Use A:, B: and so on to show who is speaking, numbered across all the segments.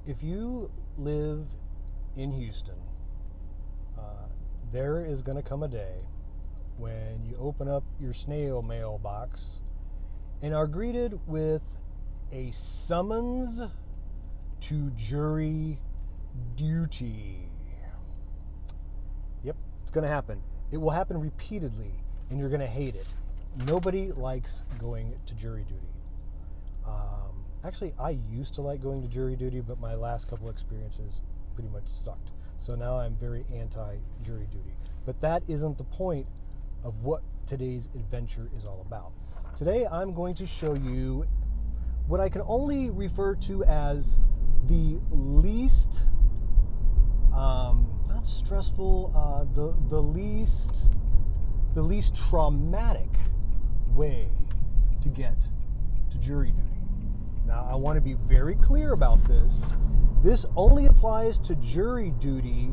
A: If you live in Houston, there is going to come a day when you open up your snail mail box and are greeted with a summons to jury duty. Yep, it's going to happen. It will happen repeatedly, and you're going to hate it. Nobody likes going to jury duty. Actually, I used to like going to jury duty, but my last couple experiences pretty much sucked. So now I'm very anti-jury duty. But that isn't the point of what today's adventure is all about. Today, I'm going to show you what I can only refer to as the least, not stressful, the least traumatic way to get to jury duty. Now, I want to be very clear about this. This only applies to jury duty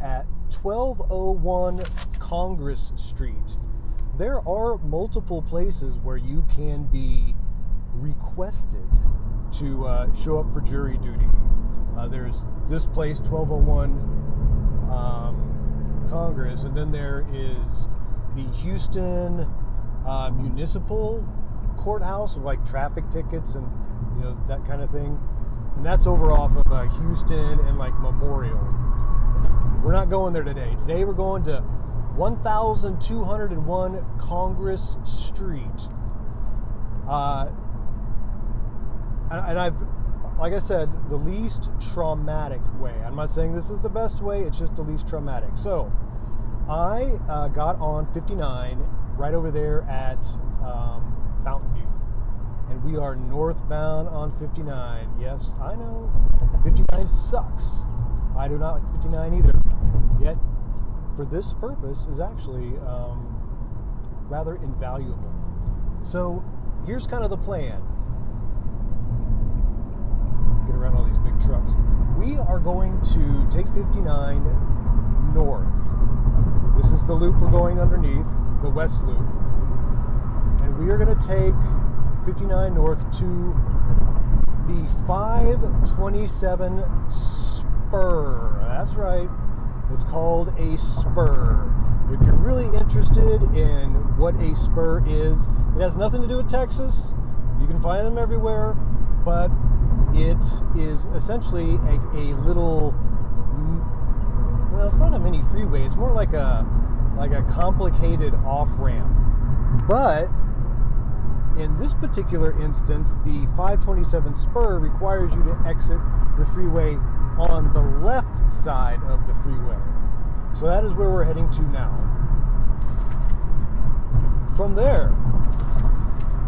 A: at 1201 Congress Street. There are multiple places where you can be requested to show up for jury duty. There's this place, 1201 Congress, and then there is the Houston Municipal Courthouse with like traffic tickets and that kind of thing. And that's over off of Houston and like Memorial. We're not going there today. Today we're going to 1201 Congress Street. And I've, like I said, the least traumatic way. I'm not saying this is the best way, it's just the least traumatic. So I got on 59 right over there at Fountain View. And we are northbound on 59. Yes, I know, 59 sucks. I do not like 59 either. Yet, for this purpose, is actually rather invaluable. So, here's kind of the plan. Get around all these big trucks. We are going to take 59 north. This is the loop we're going underneath, the west loop. And we are going to take 59 north to the 527 spur. That's right. It's called a spur. If you're really interested in what a spur is, it has nothing to do with Texas. You can find them everywhere, but it is essentially a little, well, it's not a mini freeway. It's more like a complicated off-ramp. But in this particular instance, the 527 spur requires you to exit the freeway on the left side of the freeway. So that is where we're heading to now. From there,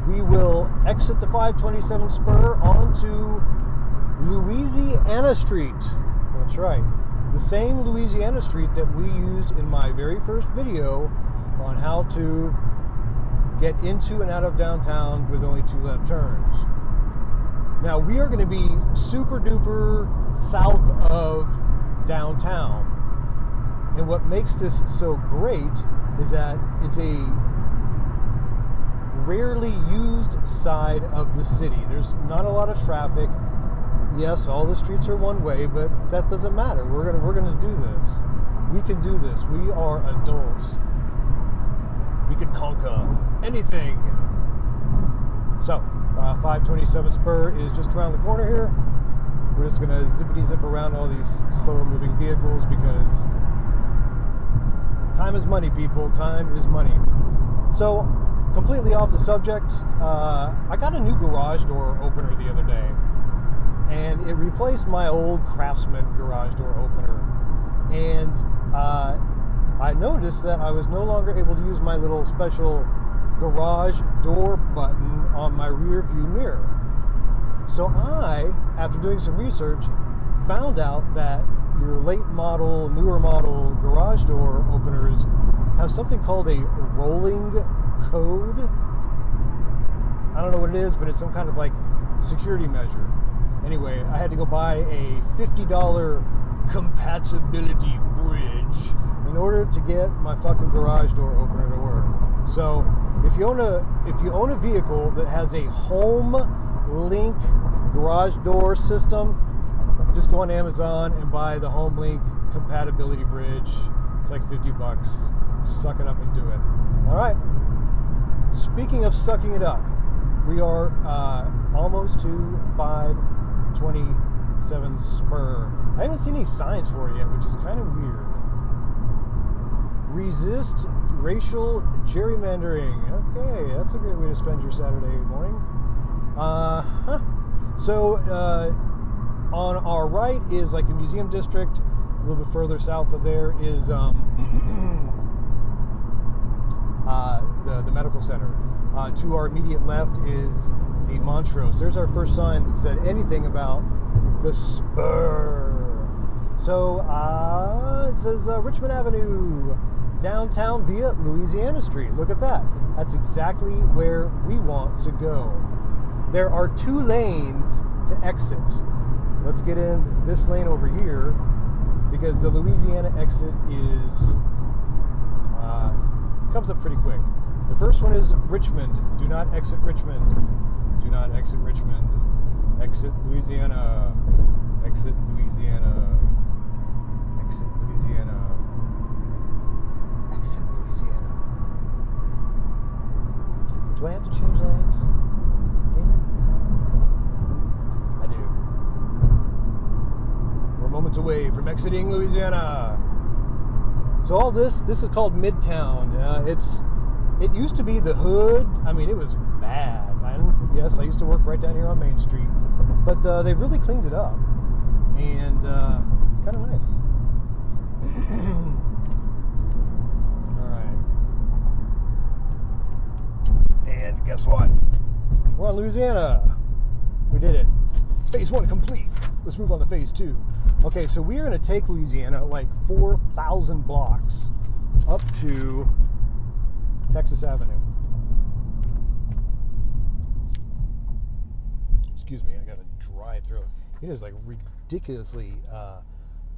A: we will exit the 527 spur onto Louisiana Street. That's right. The same Louisiana Street that we used in my very first video on how to get into and out of downtown with only 2 left turns. Now, we are going to be super duper south of downtown. And what makes this so great is that it's a rarely used side of the city. There's not a lot of traffic. Yes, all the streets are one way, but that doesn't matter. We're gonna do this. We can do this. We are adults. We can conquer anything. So, 527 spur is just around the corner here. We're just gonna zippity zip around all these slower moving vehicles because time is money, people. Time is money. So, completely off the subject, I got a new garage door opener the other day, and it replaced my old Craftsman garage door opener. And I noticed that I was no longer able to use my little special garage door button on my rear view mirror. So I, after doing some research, found out that your late model, newer model garage door openers have something called a rolling code. I don't know what it is, but it's some kind of like security measure. Anyway, I had to go buy a $50 compatibility bridge in order to get my fucking garage door opener to work. So if you own a vehicle that has a home link garage door system, just go on Amazon and buy the HomeLink compatibility bridge. It's like $50. Suck it up and do it. All right. Speaking of sucking it up, we are almost to 527 Spur. I haven't seen any signs for it yet, which is kind of weird. Resist racial gerrymandering. Okay, that's a great way to spend your Saturday morning. So on our right is like the museum district. A little bit further south of there is the medical center. To our immediate left is the Montrose. There's our first sign that said anything about the Spur. So it says Richmond Avenue, downtown via Louisiana Street. Look at that. That's exactly where we want to go. There are 2 lanes to exit. Let's get in this lane over here because the Louisiana exit is comes up pretty quick. The first one is Richmond. Do not exit Richmond. Do not exit Richmond. Exit Louisiana. Exit Louisiana. Exit Louisiana. Exit Louisiana. Do I have to change lanes? Damn it. I do. We're moments away from exiting Louisiana. So all this is called Midtown. It used to be the hood. I mean, it was bad. Yes, I used to work right down here on Main Street. But they've really cleaned it up. And it's kind of nice. All right. And guess what? We're on Louisiana. We did it. Phase 1 complete. Let's move on to phase 2. Okay, so we are going to take Louisiana like 4,000 blocks up to Texas Avenue. Excuse me, I got a dry throat. It is like ridiculously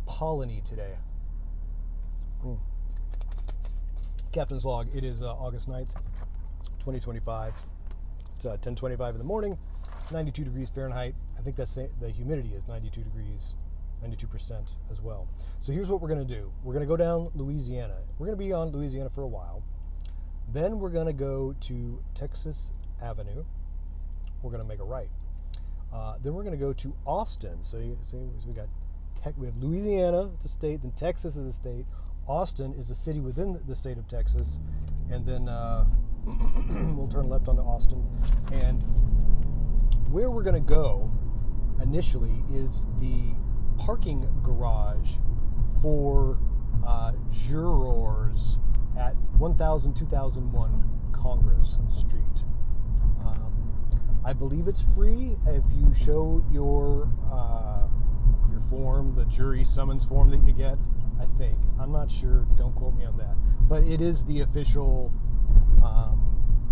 A: pollen-y today. Captain's log, it is August 9th, 2025. It's 10:25 in the morning, 92 degrees Fahrenheit. I think that's the humidity is 92 degrees, 92% as well. So here's what we're going to do. We're going to go down Louisiana. We're going to be on Louisiana for a while. Then we're going to go to Texas Avenue. We're going to make a right. Then we're going to go to Austin. So we have Louisiana, it's a state. Then Texas is a state. Austin is a city within the state of Texas. And then we'll turn left onto Austin. And where we're going to go initially is the parking garage for jurors at 2001 Congress Street. I believe it's free if you show your form, the jury summons form that you get. I think. I'm not sure. Don't quote me on that. But it is the official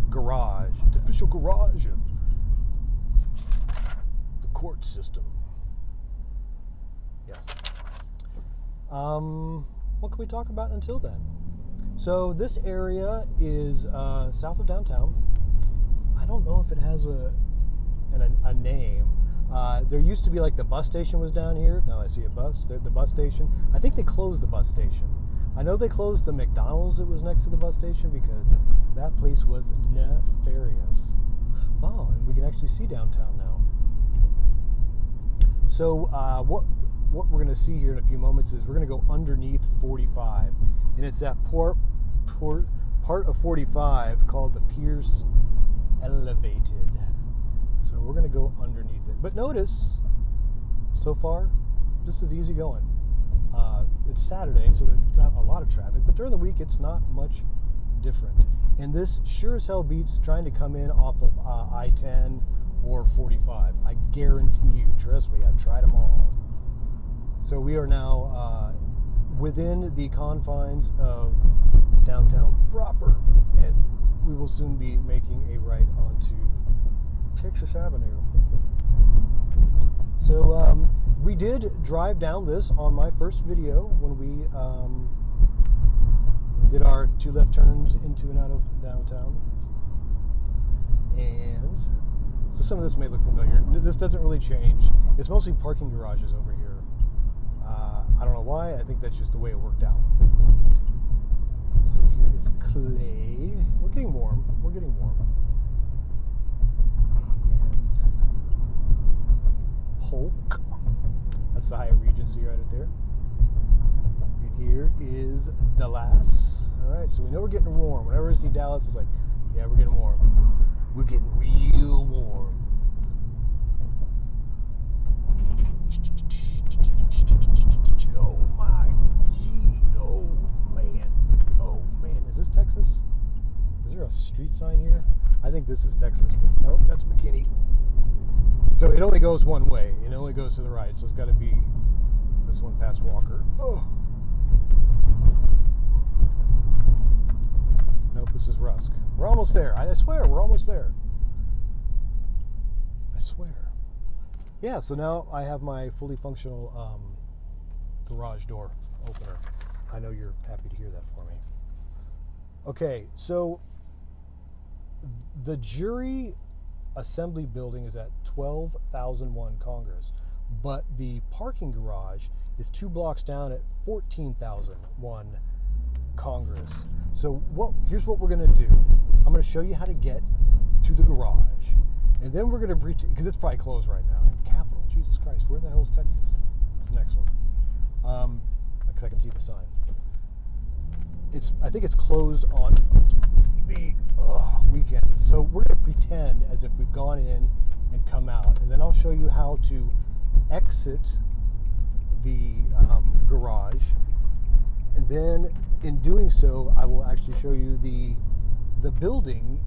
A: garage. The official garage of the court system. Yes. What can we talk about until then? So this area is south of downtown. I don't know if it has a name. There used to be like the bus station was down here. Now I see a bus. The bus station. I think they closed the bus station. I know they closed the McDonald's that was next to the bus station because that place was nefarious. Oh, and we can actually see downtown now. So what we're going to see here in a few moments is we're going to go underneath 45, and it's that part of 45 called the Pierce Elevated. So we're going to go underneath it. But notice, so far, this is easy going. It's Saturday, so there's not a lot of traffic, but during the week, it's not much different. And this sure as hell beats trying to come in off of I-10 or 45. I guarantee you, trust me, I've tried them all. So we are now within the confines of downtown proper, and we will soon be making a right onto Texas Avenue. So we did drive down this on my first video when we did our 2 left turns into and out of downtown. And so some of this may look familiar. This doesn't really change. It's mostly parking garages over here. I don't know why. I think that's just the way it worked out. So here is clay. We're getting warm. We're getting warm. And Polk. That's the Hyatt Regency right there. And here is Dallas. All right, so we know we're getting warm. Whenever I see Dallas, it's like, yeah, we're getting warm. We're getting real warm. Oh my gee, oh man, is this Texas? Is there a street sign here? I think this is Texas. Nope, that's McKinney. So it only goes one way. It only goes to the right, so it's got to be this one past Walker. Oh. Nope, this is Rusk. We're almost there. I swear, we're almost there. I swear. Yeah, so now I have my fully functional garage door opener. I know you're happy to hear that for me. Okay, so the jury assembly building is at 12,001 Congress, but the parking garage is 2 blocks down at 14,001 Congress. So here's what we're going to do. I'm going to show you how to get to the garage, and then we're going to because it's probably closed right now. Capital, Jesus Christ, where the hell is Texas? It's the next one. Because I can see the sign. I think it's closed on the weekend. So we're going to pretend as if we've gone in and come out, and then I'll show you how to exit the garage, and then in doing so, I will actually show you the building,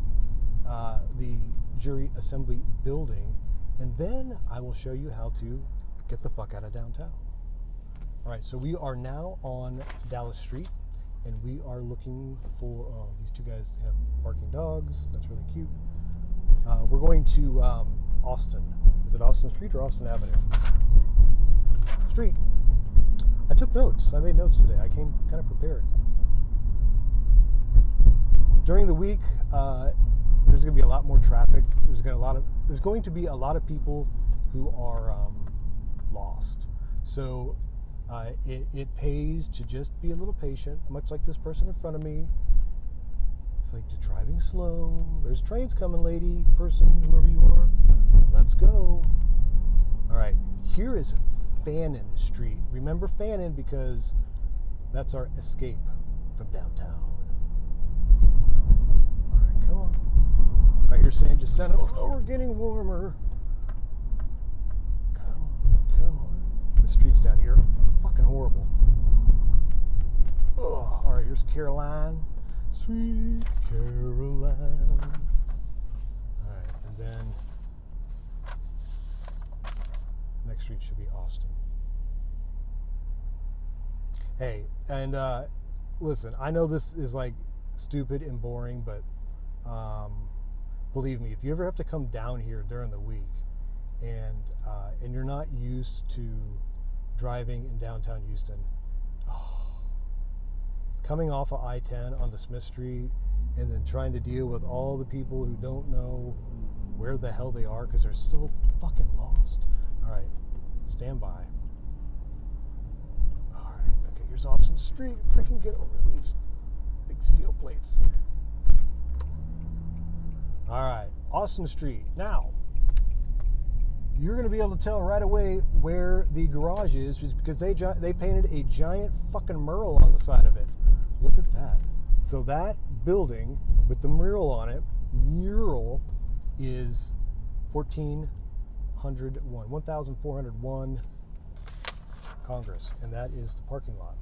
A: the jury assembly building, and then I will show you how to get the fuck out of downtown. All right, so we are now on Dallas Street, and we are looking for, these two guys have barking dogs. That's really cute. We're going to Austin. Is it Austin Street or Austin Avenue? Street. I took notes. I made notes today. I came kind of prepared. During the week, there's going to be a lot more traffic. There's going to be a lot of people who are lost. So it pays to just be a little patient, much like this person in front of me. It's like just driving slow. There's trains coming, lady, person, whoever you are. Let's go. All right, here is Fannin Street. Remember Fannin because that's our escape from downtown. All right, come on. Right here, San Jacinto. Oh, we're getting warmer. Come on. The streets down here are fucking horrible. Oh, all right, here's Caroline. Sweet Caroline. All right, and then next street should be Austin. Hey, and listen, I know this is like stupid and boring, but believe me, if you ever have to come down here during the week and you're not used to driving in downtown Houston, coming off of I-10 onto Smith Street and then trying to deal with all the people who don't know where the hell they are because they're so fucking lost. All right, stand by. All right, okay, here's Austin Street. Freaking get over these big steel plates. All right, Austin Street. Now, you're going to be able to tell right away where the garage is because they painted a giant fucking mural on the side of it. Look at that. So that building with the mural on it, is 1401 Congress, and that is the parking lot.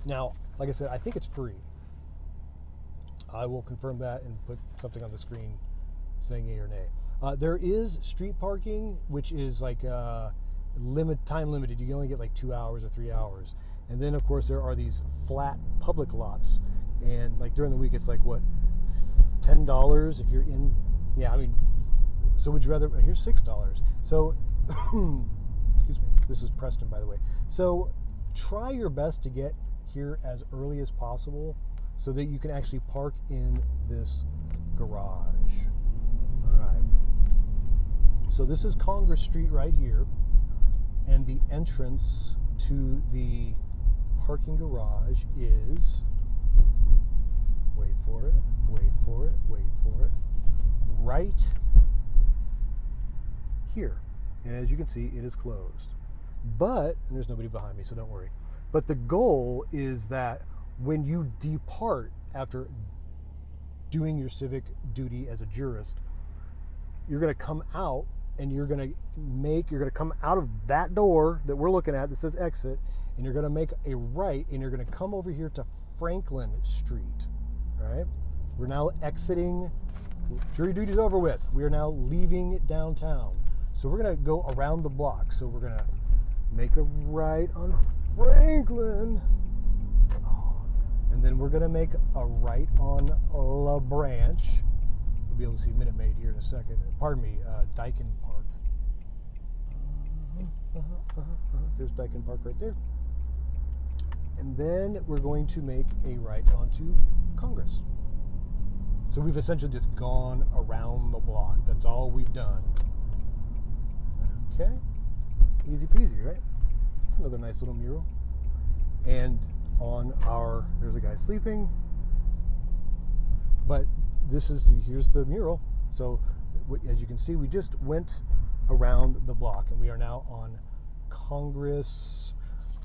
A: Now, like I said, I think it's free. I will confirm that and put something on the screen saying yay or nay. There is street parking, which is like time limited. You can only get like 2 hours or 3 hours. And then, of course, there are these flat public lots. And like during the week, it's like, what, $10 if you're in? Yeah, I mean, so would you rather? Here's $6. So, excuse me. This is Preston, by the way. So try your best to get here as early as possible so that you can actually park in this garage. All right. So this is Congress Street right here. And the entrance to the parking garage is, wait for it, right here. And as you can see, it is closed. But, and there's nobody behind me, so don't worry. But the goal is that when you depart after doing your civic duty as a jurist, you're going to come out and you're going to come out of that door that we're looking at that says exit, and you're going to make a right, and you're going to come over here to Franklin Street. All right? We're now exiting. Jury duty's over with. We are now leaving downtown. So we're going to go around the block. So we're going to make a right on Franklin. And then we're going to make a right on La Branch. You'll be able to see Minute Maid here in a second. Pardon me, Dyken Park. There's Dyken Park right there. And then we're going to make a right onto Congress. So we've essentially just gone around the block. That's all we've done. Okay. Easy peasy, right? It's another nice little mural. And on our, there's a guy sleeping. But here's the mural. So as you can see, we just went around the block, and we are now on Congress.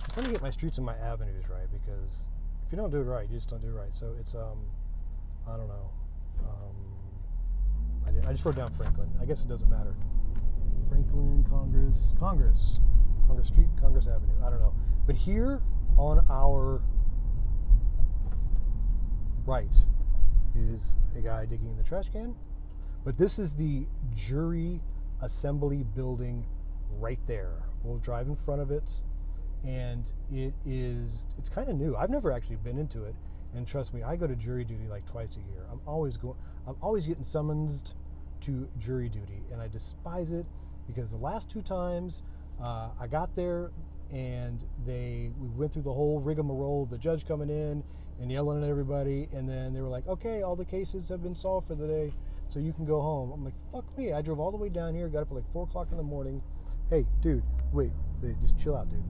A: I'm trying to get my streets and my avenues right, because if you don't do it right, you just don't do it right. So it's I don't know. I just wrote down Franklin. I guess it doesn't matter. Franklin, Congress Street, Congress Avenue. I don't know. But here on our right is a guy digging in the trash can. But this is the jury assembly building right there. We'll drive in front of it, and it's kind of new. I've never actually been into it, and trust me, I go to jury duty like twice a year. I'm always getting summoned to jury duty, and I despise it because the last two times I got there and we went through the whole rigmarole of the judge coming in and yelling at everybody, and then they were like, okay, all the cases have been solved for the day, so you can go home. I'm like, fuck me. I drove all the way down here, got up at like 4 o'clock in the morning. Hey, dude, wait, just chill out, dude.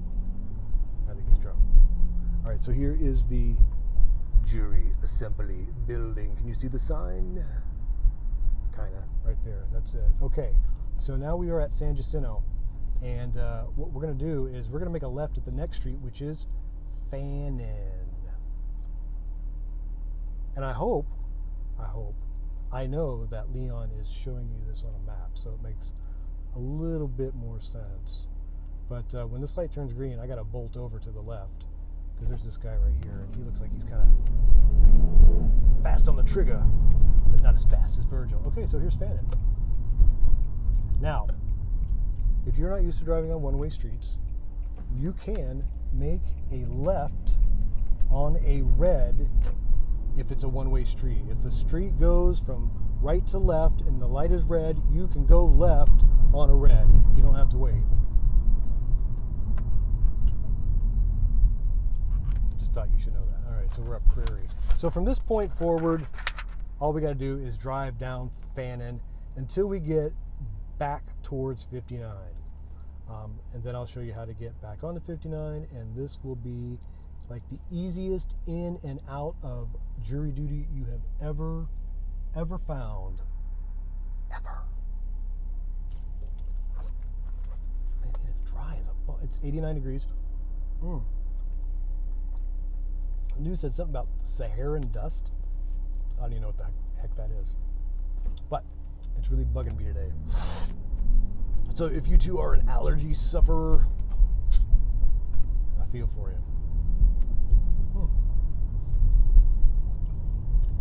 A: I think he's drunk. All right, so here is the jury assembly building. Can you see the sign? Kind of, right there. That's it. Okay, so now we are at San Jacinto, and what we're going to do is we're going to make a left at the next street, which is Fannin. And I know that Leon is showing you this on a map, so it makes a little bit more sense. But when this light turns green, I got to bolt over to the left, because there's this guy right here, and he looks like he's kind of fast on the trigger, but not as fast as Virgil. Okay, so here's Fannin. Now, if you're not used to driving on one-way streets, you can make a left on a red if it's a one-way street. If the street goes from right to left and the light is red, you can go left on a red. You don't have to wait. Just thought you should know that. All right, so we're at Prairie. So from this point forward, all we got to do is drive down Fannin until we get back towards 59. And then I'll show you how to get back onto 59, and this will be like the easiest in and out of jury duty you have ever found. Ever. Man, it is dry as a bone. It's 89 degrees. The news said something about Saharan dust. I don't even know what the heck that is. But it's really bugging me today. So if you two are an allergy sufferer, I feel for you.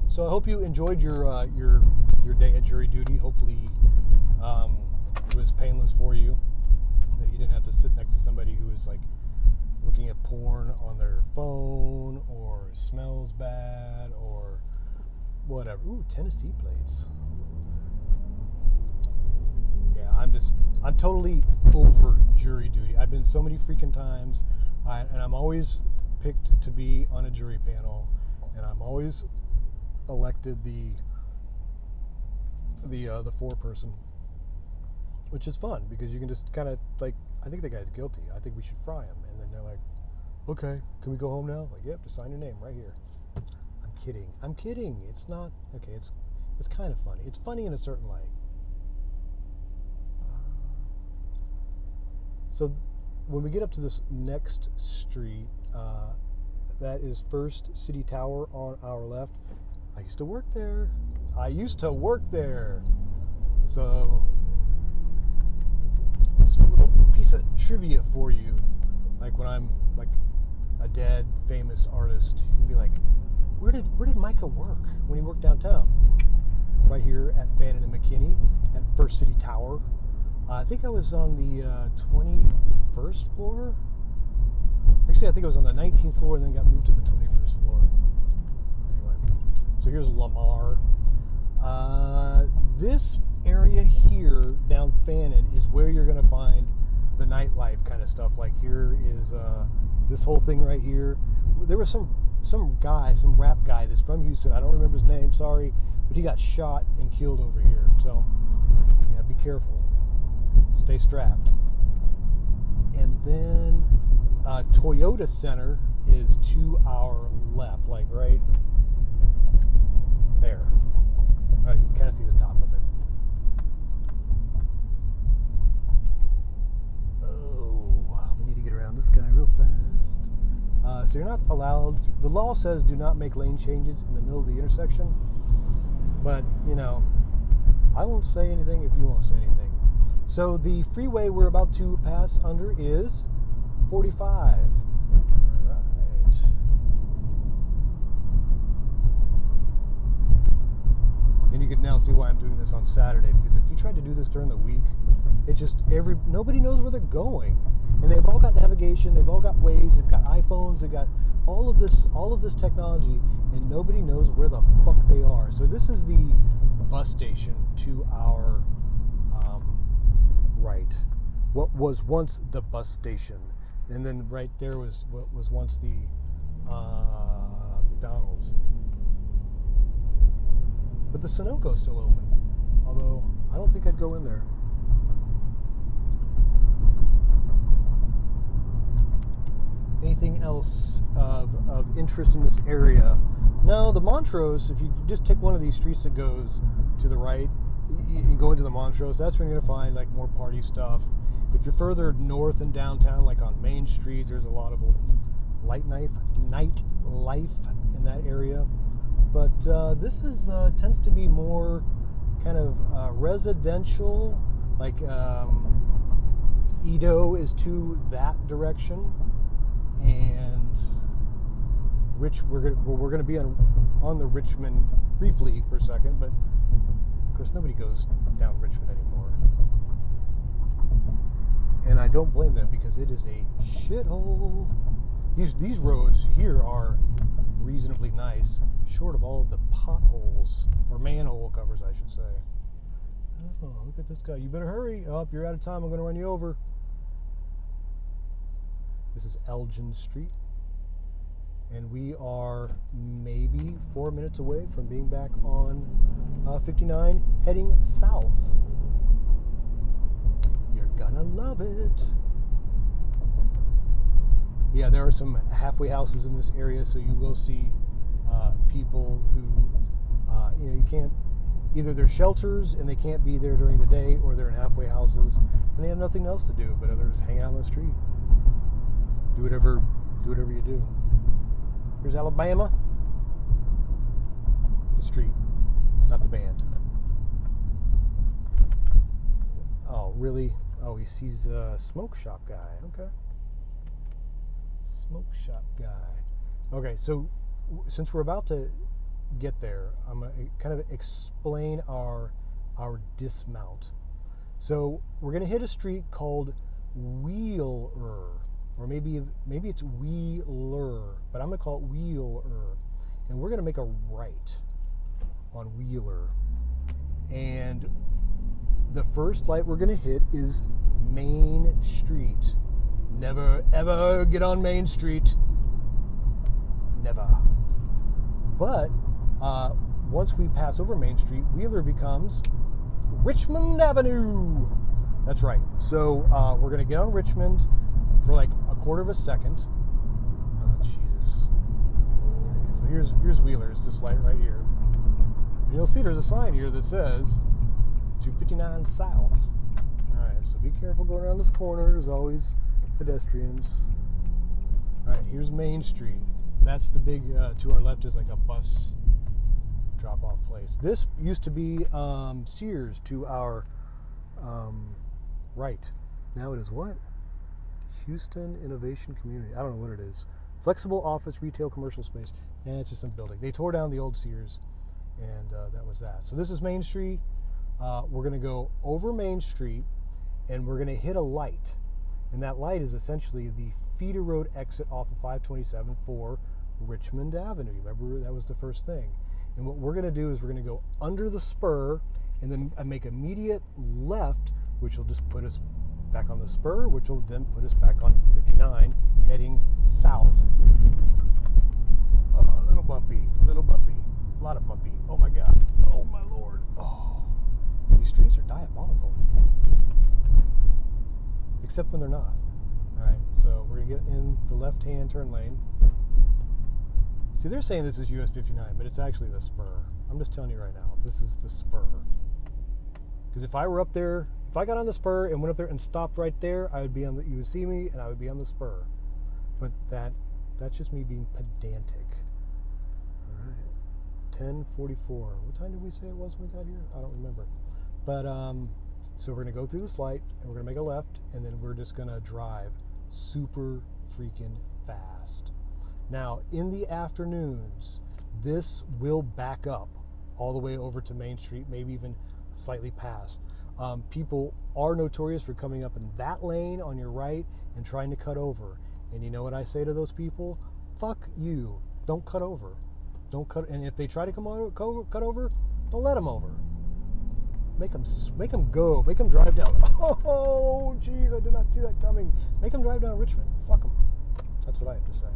A: So I hope you enjoyed your day at jury duty. Hopefully it was painless for you, that you didn't have to sit next to somebody who was like looking at porn on their phone, or smells bad, or whatever. Ooh, Tennessee plates. Yeah, I'm totally over jury duty. I've been so many freaking times, and I'm always picked to be on a jury panel, and I'm always elected the foreperson. which is fun because you can just kind of like, I think the guy's guilty. I think we should fry him. And then they're like, okay, can we go home now? Like, yep, just sign your name right here. I'm kidding. It's not, okay, it's kind of funny. It's funny in a certain light. So when we get up to this next street, that is First City Tower on our left. I used to work there. So just a little piece of trivia for you. Like when I'm like a dead famous artist, you'd be like, where did Micah work when he worked downtown? Right here at Fannin and McKinney at First City Tower. I think I was on the 21st floor. Actually, I think I was on the 19th floor and then got moved to the 21st floor. Anyway, so here's Lamar. This area here down Fannin is where you're going to find the nightlife kind of stuff. Like here is this whole thing right here. There was some rap guy that's from Houston. I don't remember his name, sorry, but he got shot and killed over here. So, yeah, be careful. Stay strapped. And then Toyota Center is to our left, like right there. You can kind of see the top of it. Oh, we need to get around this guy real fast. So you're not allowed, the law says do not make lane changes in the middle of the intersection. But, you know, I won't say anything if you won't say anything. So the freeway we're about to pass under is 45. All right. And you can now see why I'm doing this on Saturday, because if you tried to do this during the week, it just nobody knows where they're going. And they've all got navigation, they've all got Waze, they've got iPhones, they've got all of this technology, and nobody knows where the fuck they are. So this is the bus station to our right. What was once the bus station, and then right there was what was once the McDonald's. But the Sunoco's still open, although I don't think I'd go in there. Anything else of interest in this area? No, the Montrose, if you just take one of these streets that goes to the right, you go into the Montrose, that's when you're going to find like more party stuff. If you're further north in downtown, like on Main Street, there's a lot of nightlife in that area. But this is tends to be more kind of residential, like Edo is to that direction. And we're gonna be on the Richmond briefly for a second, but of course nobody goes down Richmond anymore, and I don't blame them because it is a shithole. These roads here are reasonably nice, short of all of the potholes or manhole covers, I should say. Oh, look at this guy! You better hurry! Oh, you're out of time. I'm going to run you over. This is Elgin Street, and we are maybe 4 minutes away from being back on 59, heading south. You're gonna love it. Yeah, there are some halfway houses in this area, so you will see people who, you can't, either they're shelters and they can't be there during the day, or they're in halfway houses and they have nothing else to do but others hang out on the street. Do whatever you do. Here's Alabama. The street, not the band. Oh, really? Oh, he's a smoke shop guy. Okay. Smoke shop guy. Okay, so since we're about to get there, I'm going to kind of explain our dismount. So we're going to hit a street called Wheeler. Or maybe it's Wheeler, but I'm going to call it Wheeler. And we're going to make a right on Wheeler. And the first light we're going to hit is Main Street. Never, ever get on Main Street. Never. But once we pass over Main Street, Wheeler becomes Richmond Avenue. That's right. So we're going to get on Richmond for like a quarter of a second. Oh, Jesus. Okay, so here's Wheeler's, this light right here. And you'll see there's a sign here that says 259 South. All right, so be careful going around this corner. There's always pedestrians. All right, here's Main Street. That's the big, to our left is like a bus drop-off place. This used to be Sears to our right. Now it is what? Houston Innovation Community. I don't know what it is. Flexible office, retail, commercial space. And it's just some building. They tore down the old Sears, and that was that. So this is Main Street. We're going to go over Main Street, and we're going to hit a light. And that light is essentially the feeder road exit off of 527 for Richmond Avenue. Remember, that was the first thing. And what we're going to do is we're going to go under the spur and then make immediate left, which will just put us back on the spur, which will then put us back on 59, heading south. A little bumpy, a lot of bumpy. Oh my God, oh my Lord. Oh, these streets are diabolical. Except when they're not. All right, so we're gonna get in the left-hand turn lane. See, they're saying this is US 59, but it's actually the spur. I'm just telling you right now, this is the spur. Because if I were up there, if I got on the spur and went up there and stopped right there, I would be on the, you would see me and I would be on the spur. But that's just me being pedantic. All right, 10:44. What time did we say it was when we got here? I don't remember. But so we're gonna go through this light and we're gonna make a left, and then we're just gonna drive super freaking fast. Now, in the afternoons, this will back up all the way over to Main Street, maybe even slightly past. People are notorious for coming up in that lane on your right and trying to cut over. And you know what I say to those people? Fuck you. Don't cut over. Don't cut. And if they try to cut over, don't let them over. Make them go. Make them drive down. Oh, geez, I did not see that coming. Make them drive down Richmond. Fuck them. That's what I have to say.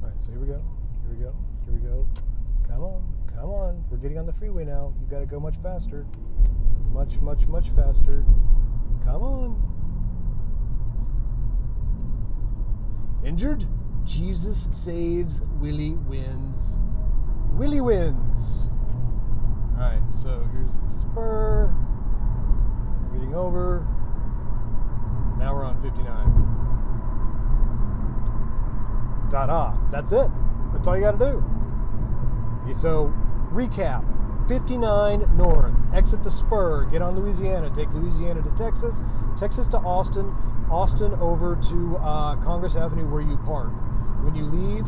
A: All right, so here we go. Here we go. Here we go. Come on. Come on. We're getting on the freeway now. You got to go much faster. Much, much, much faster. Come on. Injured? Jesus saves. Willie wins. Willie wins. All right, so here's the spur. We're getting over. Now we're on 59. Ta-da. That's it. That's all you got to do. Okay, so, recap. 59 north. Exit the spur. Get on Louisiana. Take Louisiana to Texas. Texas to Austin. Austin over to Congress Avenue where you park. When you leave,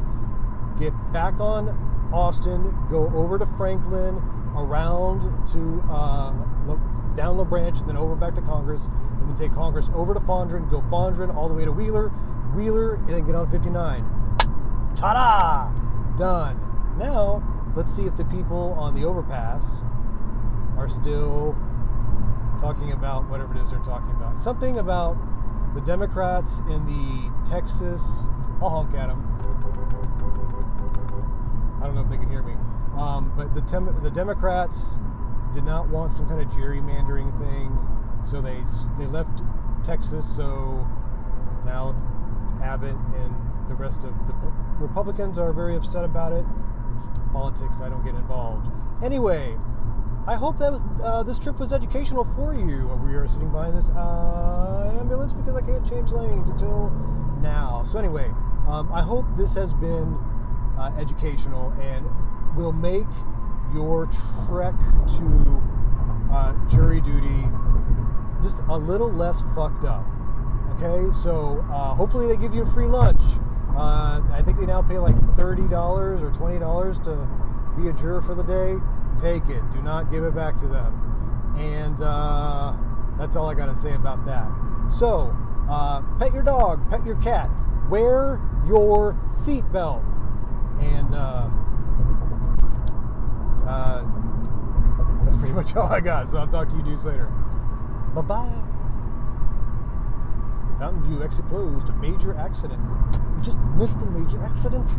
A: get back on Austin. Go over to Franklin. Around to down La Branch, and then over back to Congress, and then take Congress over to Fondren, go Fondren all the way to Wheeler, and then get on 59. Ta-da! Done. Now, let's see if the people on the overpass are still talking about whatever it is they're talking about. Something about the Democrats in the Texas, I'll honk at them. I don't know if they can hear me. But the Democrats did not want some kind of gerrymandering thing, so they left Texas. So now Abbott and the rest of the Republicans are very upset about it. It's politics. I don't get involved. Anyway, I hope that this trip was educational for you. We are sitting behind this ambulance because I can't change lanes until now. So anyway, I hope this has been educational and will make your trek to jury duty just a little less fucked up. Okay, so hopefully they give you a free lunch. I think they now pay like $30 or $20 to be a juror for the day. Take it. Do not give it back to them. And that's all I got to say about that. So, pet your dog, pet your cat, wear your seatbelt. And that's pretty much all I got. So I'll talk to you dudes later. Bye-bye. Mountain View exit closed. A major accident. We just missed a major accident.